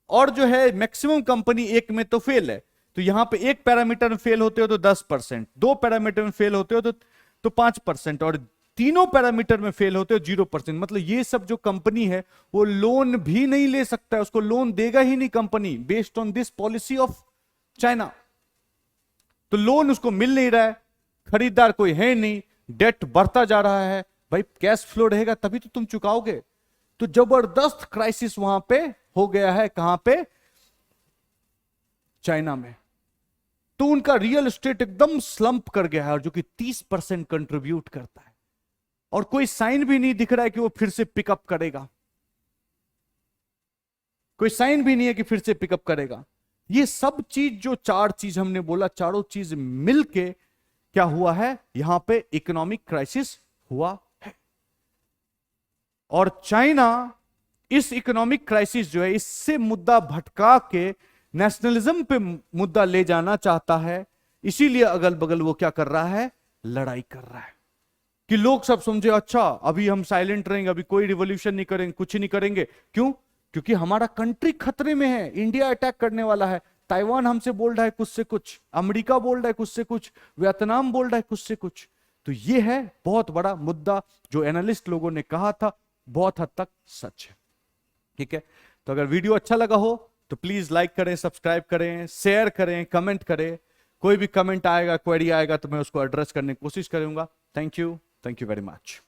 और जो है मैक्सिमम कंपनी एक में तो फेल है। तो यहां पे एक पैरामीटर में फेल होते हो तो 10%, 2 पैरामीटर में फेल होते हो तो 5%, और तीनों पैरामीटर में फेल होते हो 0%। मतलब ये सब जो कंपनी है वो लोन भी नहीं ले सकता है, उसको लोन देगा ही नहीं company, based on this policy of China. तो लोन उसको मिल नहीं रहा है, खरीदार कोई है नहीं, डेट बढ़ता जा रहा है। भाई कैश फ्लो रहेगा तभी तो तुम चुकाओगे। तो जबरदस्त क्राइसिस वहां पे हो गया है। कहां पे? चाइना में। तो उनका रियल एस्टेट एकदम स्लंप कर गया है, और जो कि 30% कंट्रीब्यूट करता है, और कोई साइन भी नहीं दिख रहा है कि वो फिर से पिकअप करेगा। कोई साइन भी नहीं है कि फिर से पिकअप करेगा। ये सब चीज, जो 4 चीज हमने बोला, चारों चीज मिलके क्या हुआ है? यहां पे इकोनॉमिक क्राइसिस हुआ है। और चाइना इस इकोनॉमिक क्राइसिस जो है, इससे मुद्दा भटका के नेशनलिज्म पे मुद्दा ले जाना चाहता है। इसीलिए अगल बगल वो क्या कर रहा है? लड़ाई कर रहा है, कि लोग सब समझे अच्छा अभी हम साइलेंट रहेंगे, अभी कोई रिवॉल्यूशन नहीं करेंगे, कुछ नहीं करेंगे। क्यों? क्योंकि हमारा कंट्री खतरे में है, इंडिया अटैक करने वाला है। ताइवान हमसे बोल रहा है कुछ से कुछ, अमेरिका बोल रहा है कुछ से कुछ, वियतनाम बोल रहा है कुछ से कुछ। तो ये है बहुत बड़ा मुद्दा, जो एनालिस्ट लोगों ने कहा था, बहुत हद तक सच है। ठीक है, तो अगर वीडियो अच्छा लगा हो तो प्लीज लाइक करें, सब्सक्राइब करें, शेयर करें, कमेंट करें। कोई भी कमेंट आएगा, क्वेरी आएगा, तो मैं उसको एड्रेस करने की कोशिश करूंगा। Thank you very much.